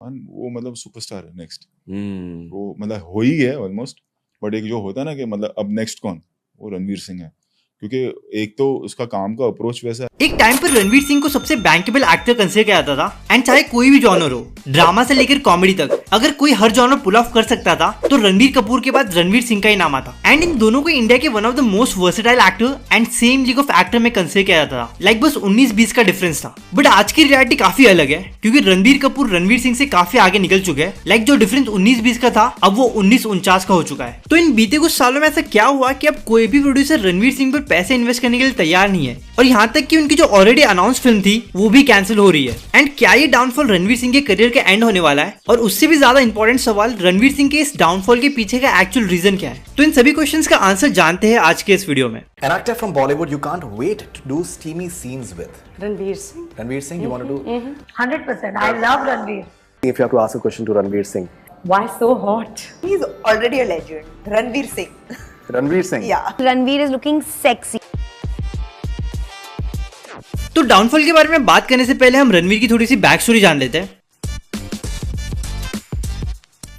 सलमान वो मतलब सुपरस्टार है नेक्स्ट, वो मतलब हो ही गया ऑलमोस्ट, बट एक जो होता है ना कि मतलब अब नेक्स्ट कौन, वो रणवीर सिंह है, क्योंकि एक तो उसका काम का अप्रोच वैसा है। एक टाइम पर रणवीर सिंह को सबसे बैंकेबल एक्टर कंसीडर किया जाता था, एंड चाहे कोई भी जॉनर हो, ड्रामा से लेकर कॉमेडी तक, अगर कोई हर जॉनर पुल ऑफ कर सकता था तो रणवीर कपूर के बाद रणवीर सिंह का ही नाम आता। एंड इन दोनों को इंडिया के one of the most versatile actor and same league of actor में कंसीडर किया जाता था। लाइक बस 19-20 का डिफरेंस था, बट आज की रियलिटी काफी अलग है, क्योंकि रणवीर कपूर रणवीर सिंह से काफी आगे निकल चुके हैं। लाइक जो डिफरेंस 19-20 का था, अब वो 19-49 का हो चुका है। तो इन बीते कुछ सालों में ऐसा क्या हुआ कि अब कोई भी प्रोड्यूसर रणवीर सिंह पर पैसे इन्वेस्ट करने के लिए तैयार नहीं है, और यहाँ तक कि उनकी जो ऑलरेडी अनाउंस फिल्म थी वो भी कैंसिल हो रही है। एंड क्या ये डाउनफॉल रणवीर सिंह के करियर के एंड होने वाला है, और उससे भी ज्यादा इंपॉर्टेंट सवाल, रणवीर सिंह के इस डाउनफॉल के पीछे का एक्चुअल रीजन क्या है? तो इन सभी क्वेश्चंस का आंसर जानते हैं आज के इस वीडियो में। An actor from Bollywood you can't wait to do steamy scenes with. Ranveer Singh. Ranveer Singh, you want to do? 100%. I love Ranveer. If you have to ask a question to Ranveer Singh. Why so hot? He's already a legend. Ranveer Singh. Ranveer Singh? Yeah. Ranveer is looking sexy. तो downfall के बारे में बात करने से पहले हम रणवीर की थोड़ी सी बैक स्टोरी जान लेते हैं।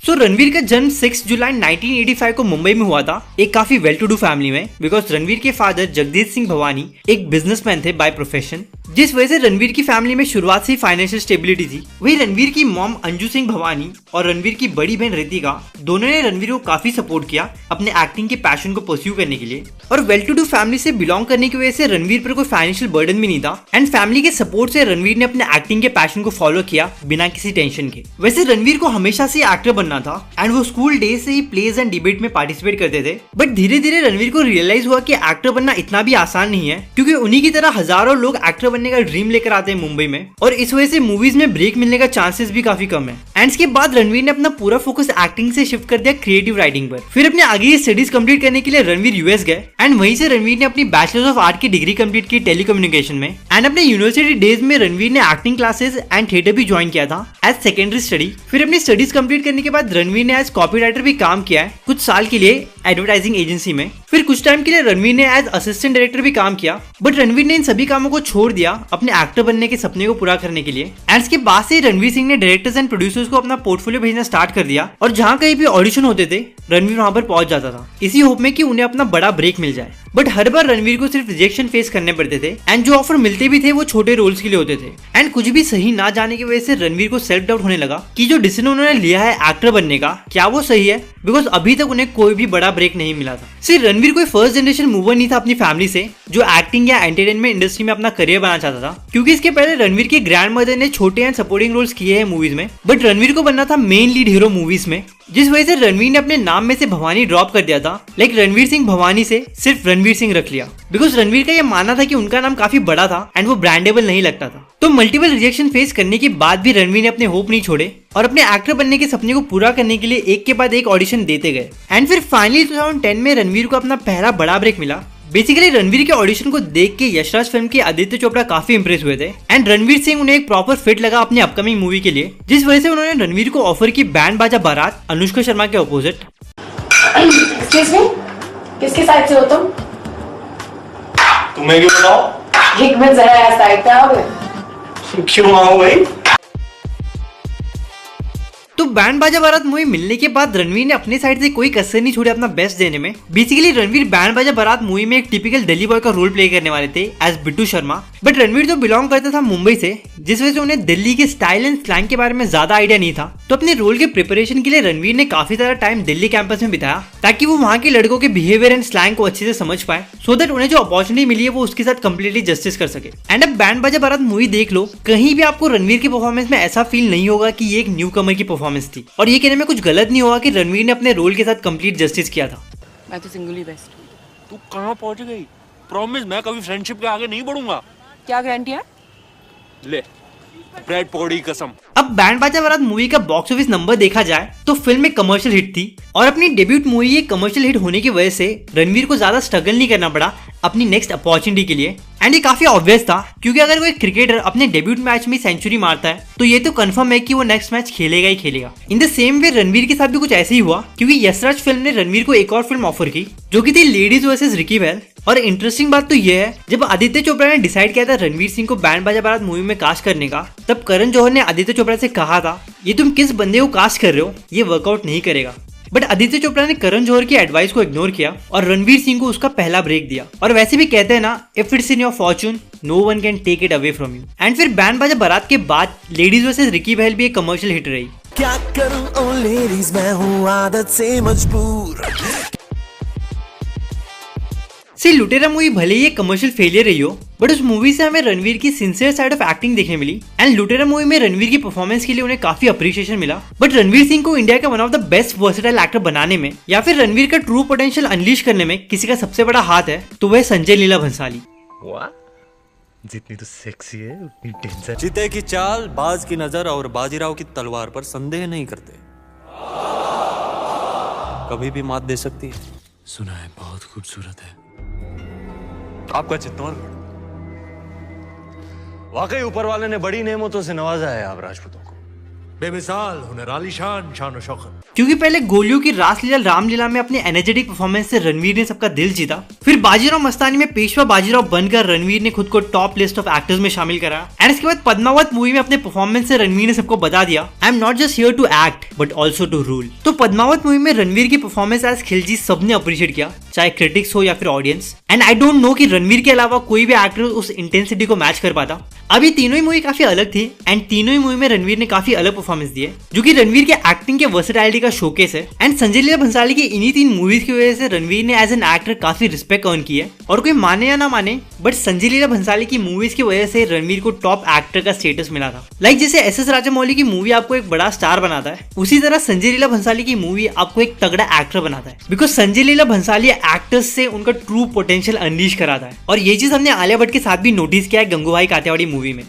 तो रणवीर का जन्म 6 जुलाई 1985 को मुंबई में हुआ था, एक काफी वेल टू डू फैमिली में, बिकॉज रणवीर के फादर जगदीश सिंह भवानी एक बिजनेसमैन थे बाय प्रोफेशन, जिस वजह से रणवीर की फैमिली में शुरुआत से ही फाइनेंशियल स्टेबिलिटी थी। वही रणवीर की मॉम अंजू सिंह भवानी और रणवीर की बड़ी बहन रितिका, दोनों ने रणवीर को काफी सपोर्ट किया अपने एक्टिंग के पैशन को परस्यू करने के लिए। और वेल टू डू फैमिली से बिलोंग करने की वजह से रणवीर पर कोई फाइनेंशियल बर्डन भी नहीं था, एंड फैमिली के सपोर्ट से रणवीर ने अपने एक्टिंग के पैशन को फॉलो किया बिना किसी टेंशन के। वैसे रणवीर को हमेशा से एक्टर बनना था, एंड वो स्कूल डेज से ही प्लेज एंड डिबेट में पार्टिसिपेट करते थे। बट धीरे धीरे रणवीर को रियलाइज हुआ कि एक्टर बनना इतना भी आसान नहीं है, क्योंकि उन्हीं की तरह हजारों लोग एक्टर बनने का ड्रीम लेकर आते हैं मुंबई में, और इस वजह से मूवीज में ब्रेक मिलने का चांसेस भी काफी कम है। एंड इसके बाद रणवीर ने अपना पूरा फोकस एक्टिंग से शिफ्ट कर दिया क्रिएटिव राइटिंग पर। फिर अपने आगे की स्टडीज कंप्लीट करने के लिए रणवीर यूएस गए, एंड वहीं से रणवीर ने अपनी बैचलर्स ऑफ आर्ट की डिग्री कंप्लीट की टेलीकम्युनिकेशन में। एंड अपने यूनिवर्सिटी डेज में रणवीर ने एक्टिंग क्लासेस एंड थिएटर भी ज्वाइन किया था एज सेकेंडरी स्टडी। फिर अपनी स्टडीज कंप्लीट करने के बाद रणवीर ने एज कॉपी राइटर भी काम किया है कुछ साल के लिए एडवर्टाइजिंग एजेंसी में। फिर कुछ टाइम के लिए रणवीर ने एज असिस्टेंट डायरेक्टर भी काम किया, बट रणवीर ने इन सभी कामों को छोड़ दिया अपने एक्टर बनने के सपने को पूरा करने के लिए। एंड इसके बाद से रणवीर सिंह ने डायरेक्टर्स एंड प्रोड्यूसर्स को अपना पोर्टफोलियो भेजना स्टार्ट कर दिया, और जहां कहीं भी ऑडिशन होते थे रणवीर वहां पर पहुंच जाता था, इसी होप में कि उन्हें अपना बड़ा ब्रेक मिल जाए। बट हर बार रणवीर को सिर्फ रिजेक्शन फेस करने पड़ते थे, एंड जो ऑफर मिलते भी थे वो छोटे रोल्स के लिए होते थे। एंड कुछ भी सही ना जाने की वजह से रणवीर को सेल्फ डाउट होने लगा कि जो डिसीजन उन्होंने लिया है एक्टर बनने का, क्या वो सही है, बिकॉज अभी तक उन्हें कोई भी बड़ा ब्रेक नहीं मिला था। सिर्फ रणवीर कोई फर्स्ट जनरेशन मूवर नहीं था अपनी फैमिली से जो एक्टिंग या एंटरटेनमेंट इंडस्ट्री में अपना करियर बनाना चाहता था, क्योंकि इसके पहले रणवीर की ग्रैंड मदर ने छोटे एंड सपोर्टिंग रोल्स किए हैं मूवीज में, बट रणवीर को बनना था मेन लीड हीरो मूवीज में, जिस वजह से रणवीर ने अपने नाम में से भवानी ड्रॉप कर दिया था। लाइक रणवीर सिंह भवानी से सिर्फ रणवीर सिंह रख लिया, बिकॉज रणवीर का यह मानना था कि उनका नाम काफी बड़ा था एंड वो ब्रांडेबल नहीं लगता था। तो मल्टीपल रिजेक्शन फेस करने के बाद भी रणवीर ने अपने होप नहीं छोड़े, और अपने एक्टर बनने के सपने को पूरा करने के लिए एक के बाद एक ऑडिशन देते गए। एंड फिर फाइनली 2010 में रणवीर को अपना पहला बड़ा ब्रेक मिला। बेसिकली रणवीर के ऑडिशन को देख के यशराज फिल्म के आदित्य चोपड़ा काफी इंप्रेस हुए थे, एंड रणवीर सिंह उन्हें एक प्रॉपर फिट लगा अपनी अपकमिंग मूवी के लिए, जिस वजह से उन्होंने रणवीर को ऑफर की बैंड बाजा बारात अनुष्का शर्मा के ऑपोजिट। Excuse me? किसके साइड से हो तुम? तुम्हें क्यों बताओ? एक मिनट जरा यार साइड पे आओगे? क्यों आओ भाई? तो बैंड बाजा बारात मूवी मिलने के बाद रणवीर ने अपने साइड से कोई कसर नहीं छोड़ी अपना बेस्ट देने में। बेसिकली रणवीर बैंड बाजा बारात मूवी में एक टिपिकल दिल्ली बॉय का रोल प्ले करने वाले थे एज बिट्टू शर्मा, बट रणवीर तो बिलोंग करता था मुंबई से, जिस वजह से उन्हें दिल्ली के स्टाइल एंड स्लैंग के बारे में ज्यादा आइडिया नहीं था। तो अपने रोल के प्रिपरेशन के लिए रणवीर ने काफी सारा टाइम दिल्ली कैंपस में बिताया, ताकि वो वहाँ के लड़कों के बिहेवियर एंड स्लैंग को अच्छे से समझ पाए, सो दैट उन्हें जो अपॉर्चुनिटी मिली है वो उसके साथ कंप्लीटली जस्टिस कर सके। एंड अब बैंड बाजा बारात मूवी देख लो, कहीं भी आपको रणवीर की परफॉर्मेंस में ऐसा फील नहीं होगा कि ये एक न्यू कमर की परफॉर्मेंस थी, और ये कहने में कुछ गलत नहीं होगा कि रणवीर ने अपने रोल के साथ कंप्लीट जस्टिस किया था। मैं तो सिंगल ही बेस्ट। तू कहाँ पहुंच गई? प्रॉमिस मैं कभी फ्रेंडशिप के आगे नहीं बढ़ूंगा। क्या गारंटी है? ले ब्रेड पौड़ी कसम। अब बैंड बाजा बारात मूवी का बॉक्स ऑफिस नंबर देखा जाए तो फिल्म एक कमर्शियल हिट थी, और अपनी डेब्यूट मूवी ये कमर्शियल हिट होने की वजह से रणवीर को ज्यादा स्ट्रगल नहीं करना पड़ा अपनी नेक्स्ट अपॉर्चुनिटी के लिए। एंड ये काफी ऑब्वियस था, क्योंकि अगर कोई क्रिकेटर अपने डेब्यूट मैच में सेंचुरी मारता है तो ये तो कंफर्म है कि वो नेक्स्ट मैच खेलेगा ही खेलेगा। In the same way Ranveer के साथ भी कुछ ऐसे ही हुआ, क्योंकि यशराज फिल्म ने रणवीर को एक और फिल्म ऑफर की, जो कि थी लेडीज वर्सेस रिकी बेल, और इंटरेस्टिंग बात तो ये है, जब आदित्य चोपड़ा ने डिसाइड किया था रणवीर सिंह को बैंड बाजा बारात मूवी में कास्ट करने का, तब करण जौहर ने आदित्य चोपड़ा से कहा था ये तुम किस बंदे को कास्ट कर रहे हो, ये वर्कआउट नहीं करेगा। बट आदित्य चोपड़ा ने करण जौहर की एडवाइस को इग्नोर किया और रणवीर सिंह को उसका पहला ब्रेक दिया। और वैसे भी कहते हैं ना, if it's in your fortune no one can take it away from you. And फिर बैंड बाजा बारात के बाद लेडीज वर्सेस रिकी बहल भी एक कमर्शियल हिट रही। क्या करूं ओ लेडीज, मैं हूं आदत से मजबूर। लुटेरा मूवी भले ही एक कमर्शियल फेलियर रही हो, बट उस मूवी से हमें रणवीर की सिंसियर साइड ऑफ एक्टिंग देखने मिली। एंड लुटेरा मूवी में रणवीर की परफॉर्मेंस के लिए उन्हें काफी अप्रिशिएशन मिला। बट रणवीर सिंह को इंडिया का one of the best versatile actor बनाने में या फिर रणवीर का ट्रू पोटेंशियल अनलीश करने में किसी का सबसे बड़ा हाथ है तो वह संजय लीला भंसाली। जितनी तो सेक्सी है उतनी डेंजर। चिते की चाल, बाज की नजर और बाजीराव की तलवार पर संदेह नहीं करते, कभी भी मात दे सकती है। सुना है बहुत खूबसूरत है आपका चित्तौड़गढ़। वाकई ऊपर वाले ने बड़ी नेमतों से नवाजा है आप राजपूतों को। बेमिसाल हुनर, आलीशान शान और शौकत। क्योंकि पहले गोलियों की रासलीला रामलीला में अपने एनर्जेटिक परफॉर्मेंस से रणवीर ने सबका दिल जीता। फिर बाजीराव मस्तानी में पेशवा बाजीराव बनकर रणवीर ने खुद को टॉप लिस्ट ऑफ एक्टर्स में शामिल करा। एंड इसके बाद पद्मावत मूवी में अपने परफॉर्मेंस से रणवीर ने सबको बता दिया, I am not just here to act but also to rule. तो पद्मावत मूवी में रणवीर की परफॉर्मेंस एज खिलजी सबने अप्रिशिएट किया, चाहे क्रिटिक्स हो या फिर audience. And I don't no कि रणवीर के अलावा कोई भी एक्टर उस इंटेंसिटी को मैच कर पाता। अब ये तीनों ही मूवी काफी अलग थी एंड तीनों ही मूवी में रणवीर ने काफी अलग परफॉर्मेंस दी है, जो कि रणवीर के एक्टिंग के वर्सेटाइलिटी का शोकेस है। एंड संजय लीला भंसाली की इन्हीं 3 मूवीज की वजह से रणवीर ने एज एन एक्टर काफी रिस्पेक्ट अर्न की है। और कोई माने या ना माने, बट संजय लीला भंसाली की मूवीज की वजह से रणवीर को टॉप एक्टर का स्टेटस मिला था। लाइक जैसे एस राजामौली की मूवी आपको एक बड़ा स्टार बनाता है, उसी तरह संजय लीला भंसाली की मूवी आपको एक तगड़ा एक्टर बनाता है। बिकॉज संजय लीला भंसाली एक्टर्स से उनका ट्रू पोटेंशियल अनलीश कराता है। और ये चीज हमने आलिया भट्ट के साथ भी नोटिस किया है गंगूबाई काठियावाड़ी मूवी में।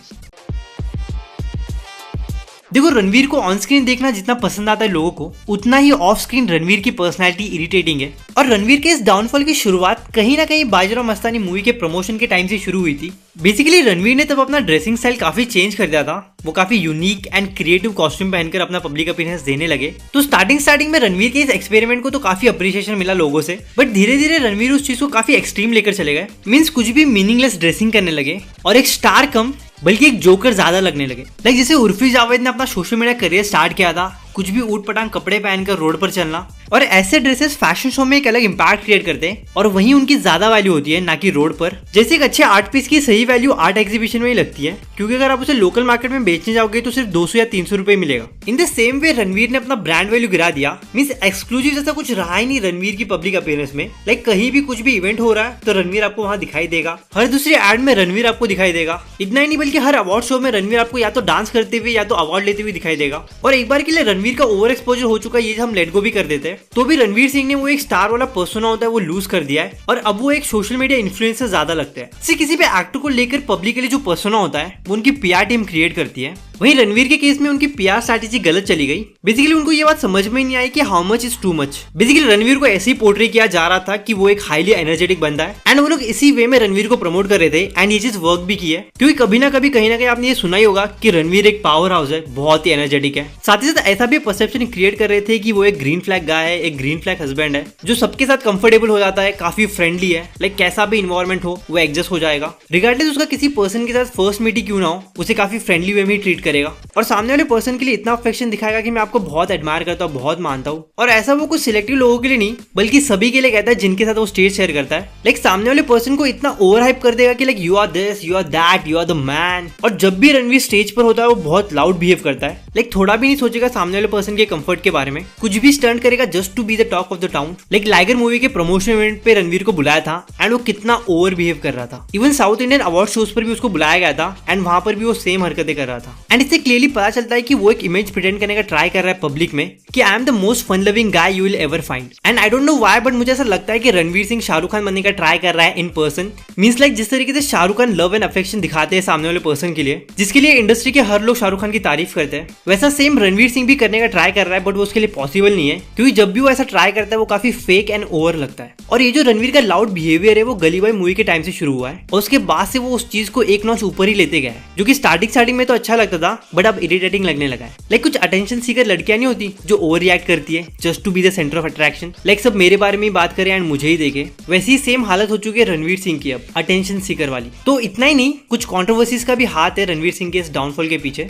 देखो, रणवीर को ऑन स्क्रीन देखना जितना पसंद आता है लोगों को, उतना ही ऑफ स्क्रीन रणवीर की पर्सनालिटी इरिटेटिंग है। और रणवीर के इस डाउनफॉल की शुरुआत कहीं ना कहीं बाजीराव मस्तानी मूवी के प्रमोशन के टाइम से शुरू हुई थी। बेसिकली रणवीर ने तब अपना ड्रेसिंग स्टाइल काफी चेंज कर दिया था। वो काफी यूनिक एंड क्रिएटिव कॉस्ट्यूम पहनकर अपना पब्लिक अपीयरेंस देने लगे। तो स्टार्टिंग में रणवीर के इस एक्सपेरिमेंट को तो काफी अप्रिशिएशन मिला लोगों से, बट धीरे धीरे रणवीर उस चीज को काफी एक्सट्रीम लेकर चले गए। मीन्स कुछ भी मीनिंगलेस ड्रेसिंग करने लगे और एक स्टार कम बल्कि एक जोकर ज्यादा लगने लगे। लाइक जैसे उर्फी जावेद ने अपना सोशल मीडिया करियर स्टार्ट किया था, कुछ भी ऊट पटांग कपड़े पहनकर रोड पर चलना। और ऐसे ड्रेसेस फैशन शो में एक अलग इंपैक्ट क्रिएट करते हैं और वहीं उनकी ज्यादा वैल्यू होती है, ना कि रोड पर। जैसे एक अच्छे आर्ट पीस की सही वैल्यू आर्ट एग्जीबिशन में ही लगती है, क्योंकि अगर आप उसे लोकल मार्केट में बेचने जाओगे तो सिर्फ 200 या 300 रुपए मिलेगा। In the same way Ranveer ने अपना ब्रांड वैल्यू गिरा दिया। मींस एक्सक्लूसिव जैसा कुछ रहा ही नहीं रणवीर की पब्लिक अपीयरेंस में। लाइक कहीं भी कुछ भी इवेंट हो रहा है तो रणवीर आपको वहां दिखाई देगा, हर दूसरी एड में रणवीर आपको दिखाई देगा। इतना ही नहीं बल्कि हर अवार्ड शो में रणवीर आपको या तो डांस करते हुए या तो अवार्ड लेते हुए दिखाई देगा। और एक बार के लिए रणवीर का ओवर एक्सपोजर हो चुका है, ये हम लेट गो भी कर देते हैं, तो भी रणवीर सिंह ने वो एक स्टार वाला पर्सोना होता है वो लूज कर दिया है और अब वो एक सोशल मीडिया इन्फ्लुएंसर ज्यादा लगता है। जैसे किसी भी एक्टर को लेकर पब्लिकली जो पर्सोना होता है वो उनकी पीआर टीम क्रिएट करती है। वहीं रणवीर के केस में उनकी पीआर स्ट्रैटेजी गलत चली गई। बेसिकली उनको ये बात समझ में नहीं आई कि how much is too much. Basically Ranveer को ऐसे ही पोर्ट्रे किया जा रहा था कि वो एक हाईली एनर्जेटिक बंदा है एंड वो लोग इसी वे में रणवीर को प्रमोट कर रहे थे एंड ये चीज वर्क भी की है, क्योंकि कभी ना कभी कहीं ना कहीं आपने ये सुना ही होगा कि रणवीर एक पावर हाउस है, बहुत ही एनर्जेटिक है। साथ ही साथ ऐसा भी परसेप्शन क्रिएट कर रहे थे कि वो एक ग्रीन फ्लैग गाय है, एक ग्रीन फ्लैग हस्बैंड है, जो सबके साथ कंफर्टेबल हो जाता है, काफी फ्रेंडली है। लाइक कैसा भी इन्वायरमेंट हो वो एडजस्ट हो जाएगा, रिगार्डलेस उसका किसी पर्सन के साथ फर्स्ट मीट ही क्यों ना हो, उसे काफी फ्रेंडली वे में ट्रीट करेगा और सामने वाले पर्सन के लिए इतना अफेक्शन दिखाएगा कि मैं आपको बहुत एडमायर करता हूँ, बहुत मानता हूँ। और ऐसा वो कुछ सिलेक्टिव लोगों के लिए नहीं बल्कि सभी के लिए कहता है जिनके साथ वो स्टेज शेयर करता है। लाइक सामने वाले पर्सन को इतना ओवर हाइप कर देगा कि like you are this, you are that, you are the man. और जब भी रणवीर स्टेज पर होता है वो बहुत लाउड बिहेव करता है। लाइक थोड़ा भी नहीं सोचेगा सामने वाले पर्सन के कंफर्ट के बारे में, कुछ भी स्टंट करेगा just to be the talk of the town. Like Liger movie के प्रमोशन इवेंट पे रणवीर को बुलाया था एंड वो कितना ओवर बिहेव कर रहा था। Even south Indian award shows पर भी उसको बुलाया गया था एंड वहां पर भी वो सेम हरकतें कर रहा था। एंड इससे क्लियरली पता चलता है कि वो एक इमेज प्रिटेंड करने का ट्राई कर रहा है पब्लिक में कि I am the most fun loving guy you will ever find. And I don't know why but मुझे ऐसा लगता है कि रणवीर सिंह शाहरुख खान बनने का ट्राई कर रहा है इन पर्सन। मींस लाइक जिस तरीके से Shahrukh Khan love and affection दिखाते हैं सामने वाले पर्सन के लिए, जिसके लिए इंडस्ट्री के हर लोग शाहरुख खान की तारीफ करते हैं, वैसा सेम रणवीर सिंह भी करने का ट्राई कर रहा है, बट वो उसके लिए पॉसिबल नहीं है, क्योंकि जब भी वो ऐसा ट्राई करता है वो काफी फेक एंड ओवर लगता है। और ये जो रणवीर का लाउड बिहेवियर है वो गली बॉय मूवी के टाइम से शुरू हुआ है और उसके बाद से वो उस चीज को एक नॉच ऊपर ही लेते गए, जो कि स्टार्टिंग में तो अच्छा लगता था था बट अब इरिटेटिंग लगने लगा है। लाइक कुछ अटेंशन सीकर लड़कियां नहीं होती जो ओवर रिएक्ट करती है just to be the centre of attraction, like सब मेरे बारे में ही बात करें एंड मुझे ही देखे, वैसी ही सेम हालत हो चुकी है रणवीर सिंह की अब अटेंशन सीकर वाली। तो इतना ही नहीं, कुछ कंट्रोवर्सीज का भी हाथ है रणवीर सिंह के इस डाउनफॉल के पीछे।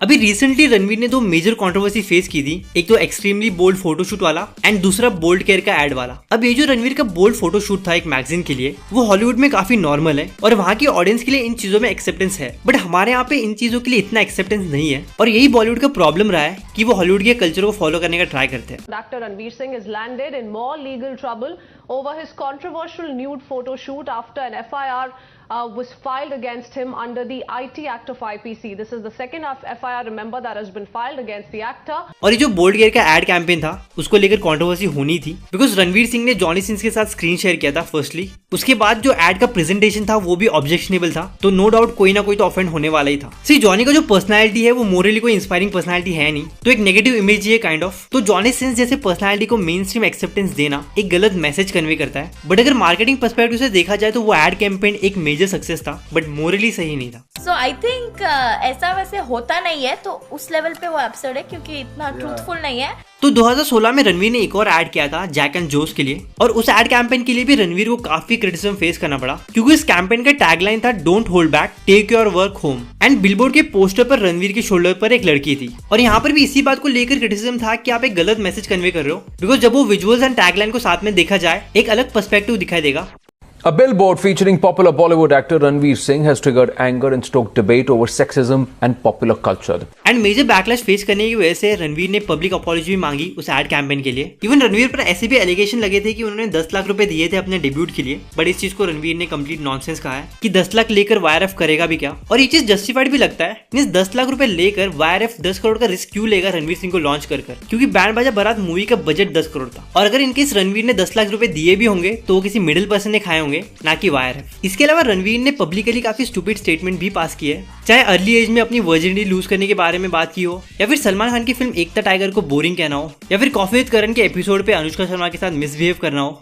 अभी रिसेंटली रणवीर ने 2 मेजर कंट्रोवर्सी फेस की थी, एक तो एक्सट्रीमली बोल्ड फोटोशूट वाला एंड दूसरा बोल्ड केयर का एड वाला। अब ये जो रणवीर का बोल्ड फोटोशूट था एक मैगजीन के लिए, वो हॉलीवुड में काफी नॉर्मल है और वहाँ की ऑडियंस के लिए इन चीजों में एक्सेप्टेंस है, बट हमारे यहाँ पे इन चीजों के लिए इतना एक्सेप्टेंस नहीं है और यही बॉलीवुड का प्रॉब्लम रहा है कि वो हॉलीवुड के कल्चर को फॉलो करने का ट्राई करते हैं। Actor Ranveer Singh has landed in more legal trouble over his controversial nude photo shoot after an FIR was filed against him under the IT Act of IPC. This is the second FIR, remember, that has been filed against the actor. और ये जो bold care का ad campaign था उसको लेकर controversy होनी थी because Ranveer Singh ने जॉनी सिंस के साथ स्क्रीन शेयर किया था फर्स्टली, उसके बाद जो एड का प्रेजेंटेशन था वो भी ऑब्जेक्शनेबल था, तो नो डाउट कोई ना कोई तो ऑफेंड होने वाला ही था। सी जॉनी का जो पर्सनैलिटी है वो मोरली कोई इंस्पायरिंग पर्सनैलिटी है नहीं, तो एक नेगेटिव इमेज ही है काइंड ऑफ। तो जॉनी सिंस जैसे पर्सनैलिटी को मेन स्ट्रीम एक्सेप्टेंस देना एक गलत मैसेज कन्वे करता है, बट अगर मार्केटिंग पर्सपेक्टिव से देखा जाए तो वो एड कैंपेन एक मेजर सक्सेस था बट मोरली सही नहीं था। सो आई थिंक ऐसा वैसे होता नहीं है, तो उस लेवल पे वो एब्सर्ड है क्योंकि इतना ट्रूथफुल नहीं है। तो 2016 में रणवीर ने एक और ऐड किया था जैक एंड जोस के लिए, और उस ऐड कैंपेन के लिए भी रणवीर को काफी क्रिटिसिज्म फेस करना पड़ा क्योंकि इस कैंपेन का टैगलाइन था don't hold back, take your work home, and billboard के पोस्टर पर रणवीर के शोल्डर पर एक लड़की थी और यहाँ पर भी इसी बात को लेकर क्रिटिसिज्म था कि आप एक गलत मैसेज कन्वे कर रहे हो, बिकॉज जब वो विजुअल्स एंड टैगलाइन को साथ में देखा जाए एक अलग पर्सपेक्टिव दिखाई देगा। A billboard featuring popular Bollywood actor Ranveer Singh has triggered anger and stoked debate over sexism and popular culture. And major backlash face करने की वजह से रणवीर ने पब्लिक अपॉलॉजी भी मांगी उस एड कैंपेन के लिए। इवन रणवीर पर ऐसे भी एलिगेशन लगे थे कि उन्होंने 10 लाख रुपए दिए थे अपने डेब्यूट के लिए, बट इस चीज को रणवीर ने कंप्लीट नॉनसेंस कहा है कि 10 लाख लेकर वायरएफ करेगा भी क्या, और ये चीज जस्टिफाइड भी लगता है। मींस 10 लाख रुपए लेकर वायरएफ 10 करोड़ का रिस्क क्यों लेगा रणवीर सिंह को लॉन्च कर, क्योंकि बैंड बाजा बारात मूवी का बजट 10 करोड़ था, और अगर इनकेस रणवीर ने 10 लाख रुपए दिए भी होंगे तो वो किसी मिडिल पर्सन ने खाए होंगे, ना कि वायर। इसके अलावा रणवीर ने पब्लिकली काफी स्टूपिड स्टेटमेंट भी पास की है, चाहे अर्ली एज में अपनी वर्जिनिटी लूज करने के बारे में बात की हो, या फिर सलमान खान की फिल्म एकता टाइगर को बोरिंग कहना हो, या फिर कॉफी विद करण के एपिसोड पे अनुष्का शर्मा के साथ मिसबिहेव करना हो।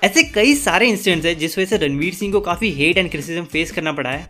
ऐसे कई सारे इंसिडेंट्स हैं जिस वजह से रणवीर सिंह को काफी हेट एंड क्रिटिसिज्म फेस करना पड़ा है।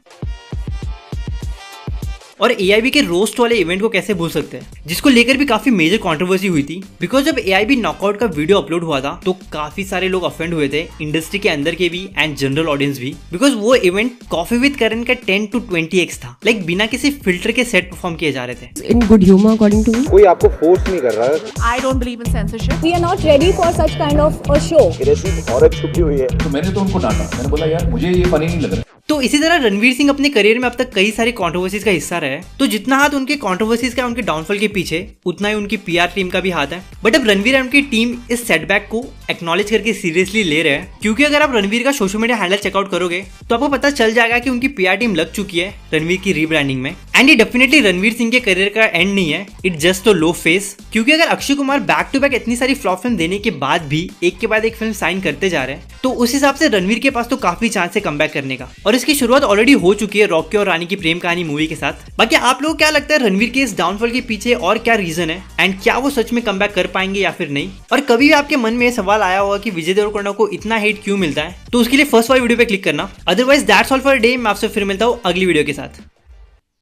और AIB के रोस्ट वाले इवेंट को कैसे भूल सकते हैं, जिसको लेकर भी काफी मेजर कंट्रोवर्सी हुई थी, बिकॉज जब AIB नॉकआउट का वीडियो अपलोड हुआ था तो काफी सारे लोग ऑफेंड हुए थे, इंडस्ट्री के अंदर के भी एंड जनरल ऑडियंस भी, बिकॉज वो इवेंट कॉफी विद करण का 10 to 20x था, लाइक बिना किसी फिल्टर के सेट परफॉर्म किए जा रहे थे। In good humour according to me, कोई आपको फोर्स नहीं कर रहा है। I don't believe in censorship. We are not ready for such kind of a show. Recipe और छुपी हुई है, तो मैंने तो उनको डांटा, मैंने बोला यार मुझे ये फनी नहीं लग रहा। तो इसी तरह रणवीर सिंह अपने करियर में अब तक कई सारी कंट्रोवर्सीज का हिस्सा रहे, तो जितना हाथ उनके कंट्रोवर्सीज का उनके डाउनफॉल के पीछे, उतना ही उनकी PR टीम का भी हाथ है। बट अब रणवीर एंड उनकी टीम इस सेटबैक को एक्नॉलेज करके सीरियसली ले रहे हैं, क्योंकि अगर आप रणवीर का सोशल मीडिया हैंडल चेकआउट करोगे तो आपको पता चल जाएगा कि उनकी PR टीम लग चुकी है रणवीर की रीब्रांडिंग में। एंड ये डेफिनेटली रणवीर सिंह के करियर का एंड नहीं है, it just a low phase, क्योंकि अगर Akshay Kumar back to back इतनी सारी फ्लॉप फिल्म देने के बाद भी एक के बाद एक फिल्म साइन करते जा रहे हैं, तो उस हिसाब से रणवीर के पास तो काफी चांस है कमबैक करने का, और इसकी शुरुआत ऑलरेडी हो चुकी है रॉकी और रानी की प्रेम कहानी मूवी के साथ। बाकी आप लोगों को क्या लगता है रणवीर के इस डाउनफॉल के पीछे और क्या रीजन है, एंड क्या वो सच में कमबैक कर पाएंगे या फिर नहीं? और कभी भी आपके मन में ये सवाल आया होगा कि विजय देवरकोंडा को इतना हेट क्यों मिलता है, तो उसके लिए फर्स्ट वाली वीडियो पे क्लिक करना। Otherwise that's all for day, मैं आपसे फिर मिलता हूँ अगली वीडियो के साथ।